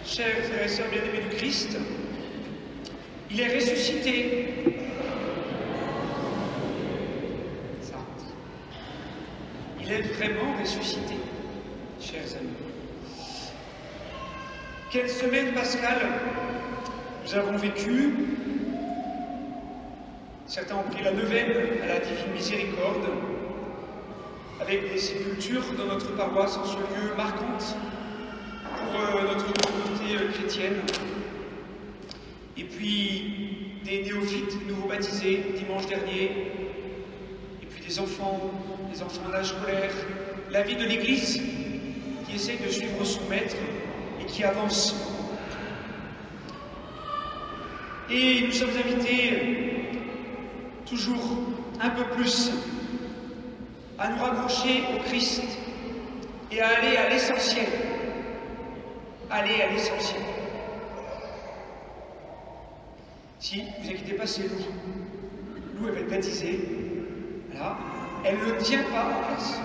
Chers frères et sœurs bien-aimés du Christ, il est ressuscité. Il est vraiment ressuscité, chers amis. Quelle semaine pascale nous avons vécue. Certains ont pris la neuvaine à la Divine Miséricorde, avec des sépultures dans notre paroisse en ce lieu marquante pour notre communauté chrétienne. Et puis des néophytes nouveaux baptisés dimanche dernier, et puis des enfants en âge scolaire, la vie de l'Église qui essaie de suivre son maître et qui avance. Et nous sommes invités toujours un peu plus à nous raccrocher au Christ et à aller à l'essentiel. Aller à l'essentiel. Si, vous inquiétez pas, c'est Lou. Lou, elle va être baptisée. Voilà. Elle ne tient pas en place.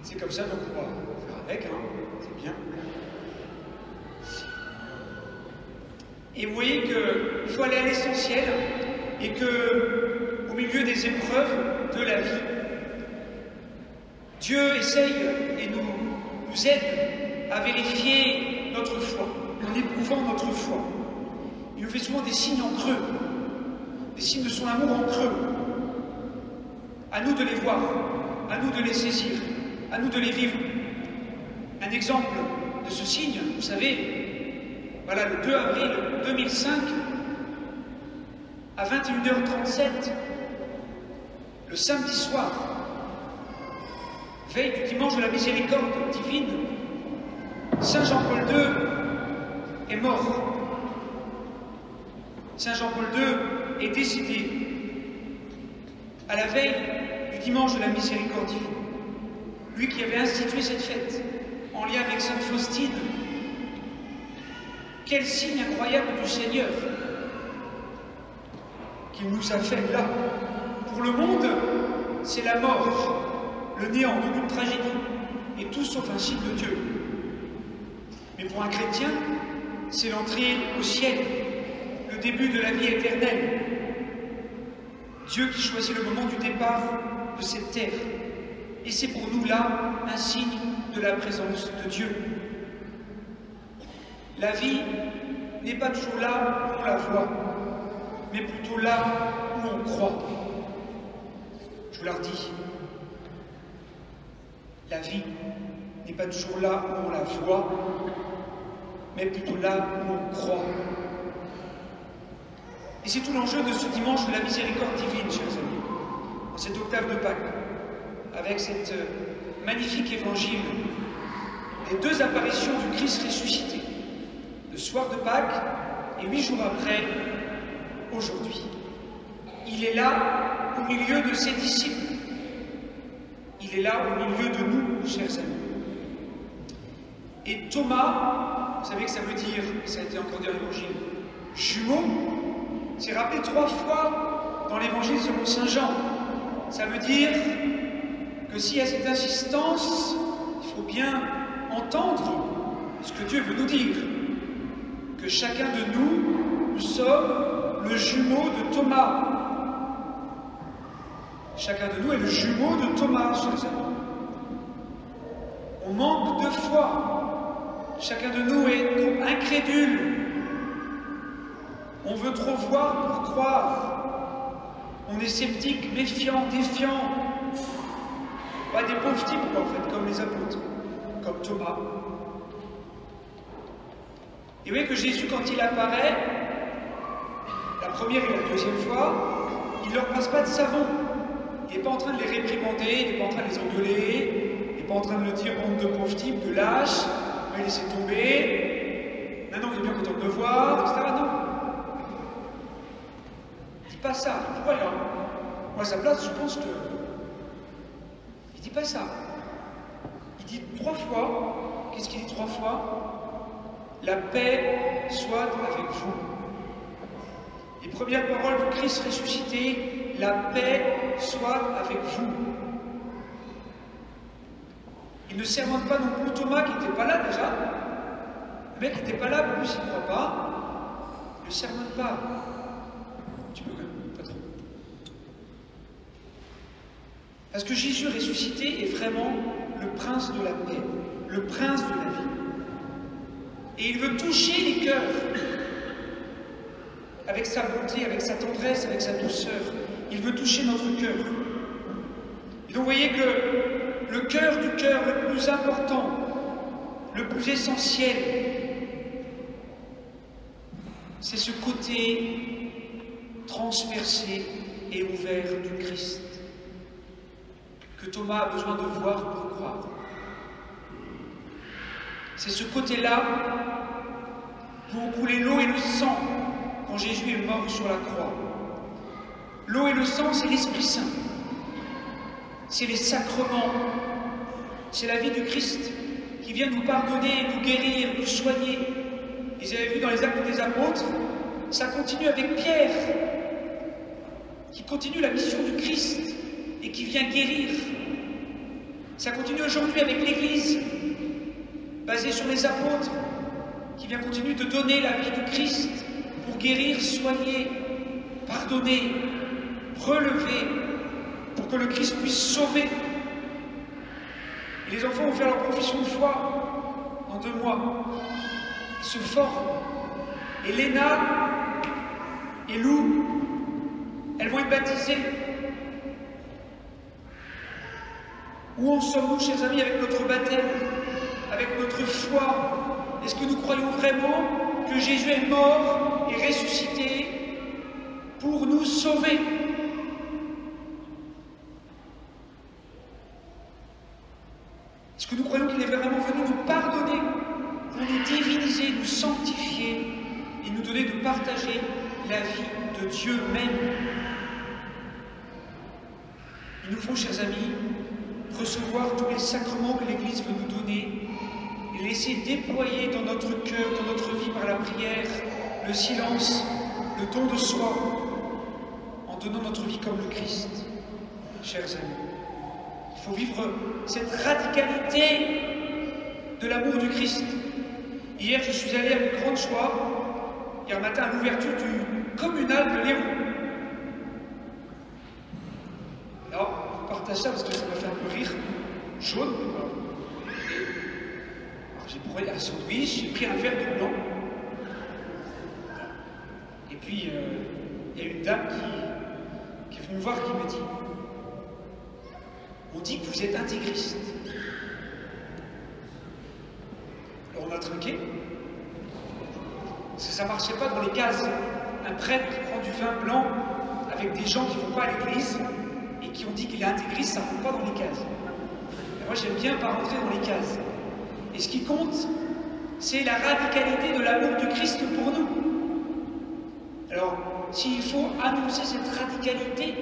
C'est comme ça, donc on va faire avec, hein. C'est bien. Et vous voyez qu'il faut aller à l'essentiel et que, au milieu des épreuves de la vie, Dieu essaye et nous aide à vérifier notre foi, en éprouvant notre foi. Il nous fait souvent des signes en creux, des signes de son amour en creux. À nous de les voir, à nous de les saisir, à nous de les vivre. Un exemple de ce signe, vous savez, voilà, le 2 avril 2005, à 21h37, le samedi soir, veille du dimanche de la miséricorde divine, Saint Jean-Paul II est mort. Saint Jean-Paul II est décédé à la veille du dimanche de la miséricorde divine. Lui qui avait institué cette fête en lien avec Sainte Faustine. Quel signe incroyable du Seigneur qu'il nous a fait là. Pour le monde, c'est la mort, le néant, donc une tragédie, et tout sauf un signe de Dieu. Mais pour un chrétien, c'est l'entrée au ciel, le début de la vie éternelle. Dieu qui choisit le moment du départ de cette terre. Et c'est pour nous là un signe de la présence de Dieu. La vie n'est pas toujours là où on la voit, mais plutôt là où on croit. Je vous la redis. La vie n'est pas toujours là où on la voit, mais plutôt là où on croit. Et c'est tout l'enjeu de ce dimanche de la miséricorde divine, chers amis, en cette octave de Pâques, avec cette magnifique évangile des deux apparitions du Christ ressuscité, le soir de Pâques et 8 jours après, aujourd'hui. Il est là au milieu de ses disciples. Il est là au milieu de nous, chers amis. Et Thomas, vous savez que ça veut dire, ça a été encore dit dans l'évangile, jumeau, c'est rappelé 3 fois dans l'évangile selon saint Jean. Ça veut dire que s'il y a cette insistance, il faut bien entendre ce que Dieu veut nous dire. Que chacun de nous, nous sommes le jumeau de Thomas. Chacun de nous est le jumeau de Thomas, chers amis. On manque de foi. Chacun de nous est incrédule. On veut trop voir pour croire. On est sceptique, méfiant, défiant. Pas des pauvres types, en fait, comme les apôtres, comme Thomas. Et vous voyez que Jésus, quand il apparaît, la première et la deuxième fois, il ne leur passe pas de savon. Il n'est pas en train de les réprimander, il n'est pas en train de les engueuler, il n'est pas en train de leur dire bande de pauvres types, de lâches, mais laissez tomber, non, vous êtes bien content de me voir, etc. Non. Il ne dit pas ça. Pourquoi alors? Moi, à sa place, je pense que. Il ne dit pas ça. Il dit 3 fois. Qu'est-ce qu'il dit 3 fois? La paix soit avec vous. Les premières paroles du Christ ressuscité, la paix soit avec vous. Il ne sermonne pas non plus Thomas qui n'était pas là déjà. mec n'était pas là, en plus il ne croit pas, il ne sermonne pas. Tu peux quand même, pas trop. Parce que Jésus ressuscité est vraiment le prince de la paix, le prince de la vie. Et il veut toucher les cœurs avec sa bonté, avec sa tendresse, avec sa douceur. Il veut toucher notre cœur. Et donc vous voyez que le cœur du cœur le plus important, le plus essentiel, c'est ce côté transpercé et ouvert du Christ que Thomas a besoin de voir pour croire. C'est ce côté-là où ont coulé l'eau et le sang quand Jésus est mort sur la croix. L'eau et le sang, c'est l'Esprit Saint. C'est les sacrements. C'est la vie du Christ qui vient nous pardonner, nous guérir, nous soigner. Vous avez vu dans les Actes des Apôtres, ça continue avec Pierre, qui continue la mission du Christ et qui vient guérir. Ça continue aujourd'hui avec l'Église, basée sur les apôtres, qui vient continuer de donner la vie du Christ pour guérir, soigner, pardonner, relever, pour que le Christ puisse sauver. Et les enfants vont faire leur profession de foi dans 2 mois. Ils se forment. Et Léna et Lou, elles vont être baptisées. Où en sommes-nous, chers amis, avec notre baptême, avec notre foi? Est-ce que nous croyons vraiment que Jésus est mort et ressuscité pour nous sauver? Est-ce que nous croyons qu'il est vraiment venu nous pardonner, pour nous diviniser, nous sanctifier et nous donner de partager la vie de Dieu même? Il nous faut, chers amis, recevoir tous les sacrements que l'Église veut nous donner et laisser déployer dans notre cœur, dans notre vie par la prière, le silence, le don de soi, en donnant notre vie comme le Christ. Chers amis, il faut vivre cette radicalité de l'amour du Christ. Hier, je suis allé avec grande joie, hier matin, à l'ouverture du communal de Léon. Alors, je partage ça parce que ça m'a fait un peu rire. Jaune, mais voilà. Alors, j'ai pris un sandwich, j'ai pris un verre de blanc. Et puis, il y a une dame qui est venue me voir qui me dit: on dit que vous êtes intégriste. Alors on a trinqué. Parce que ça ne marchait pas dans les cases. Un prêtre qui prend du vin blanc avec des gens qui ne vont pas à l'église et qui ont dit qu'il est intégriste, ça ne rentre pas dans les cases. Et moi j'aime bien pas rentrer dans les cases. Et ce qui compte, c'est la radicalité de l'amour du Christ pour nous. Alors, s'il faut annoncer cette radicalité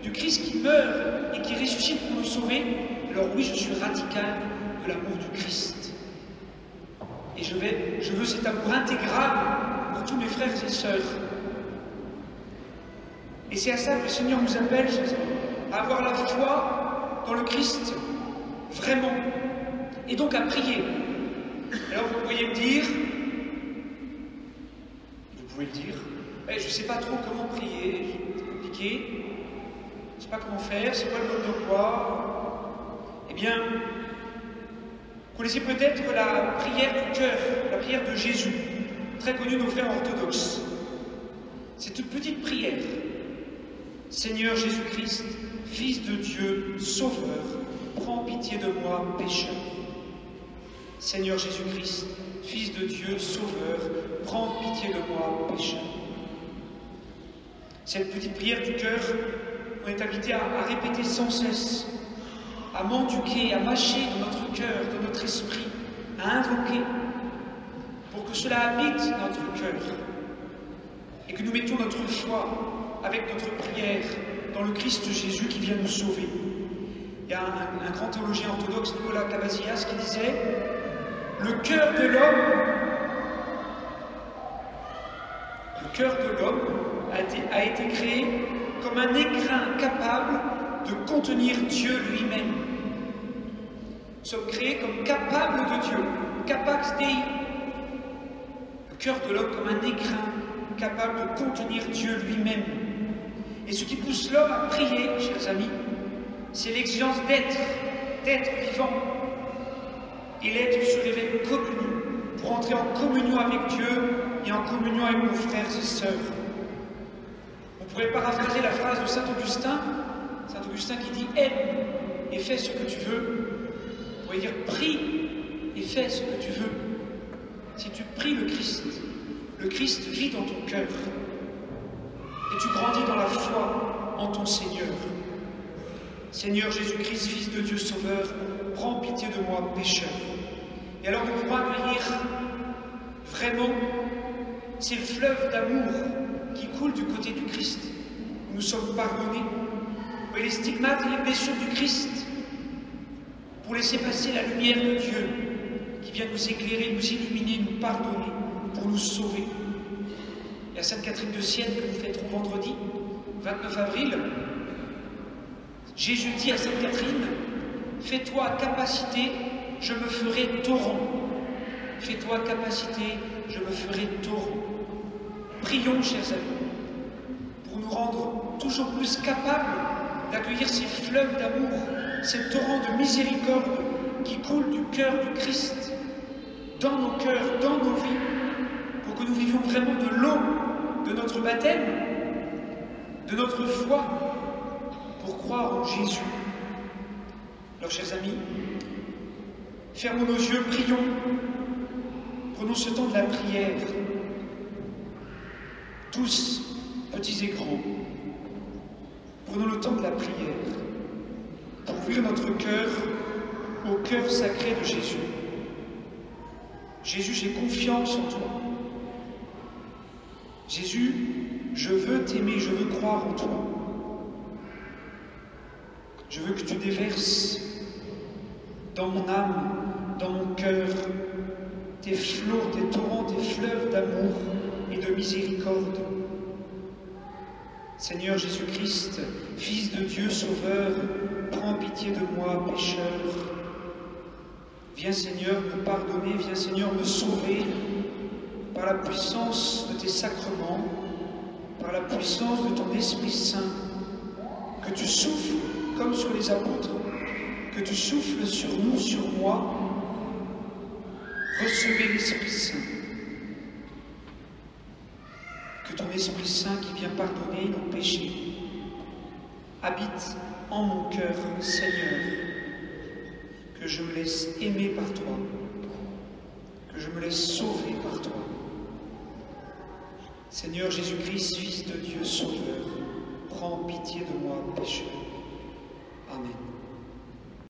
du Christ qui meurt et qui ressuscite pour nous sauver, alors oui, je suis radical de l'amour du Christ. Et je veux cet amour intégral pour tous mes frères et sœurs. Et c'est à ça que le Seigneur nous appelle, à avoir la foi dans le Christ, vraiment. Et donc à prier. Alors vous pourriez me dire, je ne sais pas trop comment prier, c'est compliqué. Je ne sais pas comment faire, c'est quoi le mode d'emploi? Eh bien, vous connaissez peut-être la prière du cœur, la prière de Jésus, très connue de nos frères orthodoxes. C'est une petite prière. Seigneur Jésus-Christ, Fils de Dieu, Sauveur, prends pitié de moi, pécheur. Seigneur Jésus-Christ, Fils de Dieu, Sauveur, prends pitié de moi, pécheur. Cette petite prière du cœur, on est invité à répéter sans cesse, à m'enduquer, à mâcher dans notre cœur, dans notre esprit, à invoquer, pour que cela habite notre cœur et que nous mettions notre foi avec notre prière dans le Christ Jésus qui vient nous sauver. Il y a un grand théologien orthodoxe, Nicolas Cavasillas, qui disait: le cœur de l'homme a été créé comme un écrin capable de contenir Dieu lui-même. Nous sommes créés comme capables de Dieu, capax Dei. cœur de l'homme comme un écrin capable de contenir Dieu lui-même. Et ce qui pousse l'homme à prier, chers amis, c'est l'exigence d'être vivant. Et l'être se révèle communion, pour entrer en communion avec Dieu et en communion avec nos frères et sœurs. On pourrait paraphraser la phrase de Saint Augustin qui dit « Aime et fais ce que tu veux ». On pourrait dire « Prie et fais ce que tu veux ». Si tu pries le Christ vit dans ton cœur. Et tu grandis dans la foi en ton Seigneur. Seigneur Jésus-Christ, Fils de Dieu Sauveur, prends pitié de moi, pécheur. Et alors nous pourrons accueillir vraiment ces fleuves d'amour qui coulent du côté du Christ, où nous sommes pardonnés, où les stigmates et les blessures du Christ, pour laisser passer la lumière de Dieu, qui vient nous éclairer, nous illuminer, nous pardonner, pour nous sauver. Et à Sainte Catherine de Sienne, que nous fêterons vendredi, 29 avril, Jésus dit à Sainte Catherine, « Fais-toi capacité, je me ferai torrent. Fais-toi capacité, je me ferai torrent. » Prions, chers amis, pour nous rendre toujours plus capables d'accueillir ces fleuves d'amour, ces torrents de miséricorde qui coulent du cœur du Christ, dans nos cœurs, dans nos vies, pour que nous vivions vraiment de l'eau de notre baptême, de notre foi, pour croire en Jésus. Alors, chers amis, fermons nos yeux, prions, prenons ce temps de la prière, tous, petits et grands, prenons le temps de la prière, pour ouvrir notre cœur au cœur sacré de Jésus. Jésus, j'ai confiance en toi. Jésus, je veux t'aimer, je veux croire en toi. Je veux que tu déverses dans mon âme, dans mon cœur, tes flots, tes torrents, tes fleuves d'amour et de miséricorde. Seigneur Jésus-Christ, Fils de Dieu Sauveur, prends pitié de moi, pécheur. Viens Seigneur me pardonner, viens Seigneur me sauver par la puissance de tes sacrements, par la puissance de ton Esprit Saint, que tu souffles comme sur les apôtres, que tu souffles sur nous, sur moi. Recevez l'Esprit Saint. Que ton Esprit Saint qui vient pardonner nos péchés habite en mon cœur, Seigneur, que je me laisse aimer par toi, que je me laisse sauver par toi. Seigneur Jésus-Christ, Fils de Dieu Sauveur, prends pitié de moi, pécheur. Amen.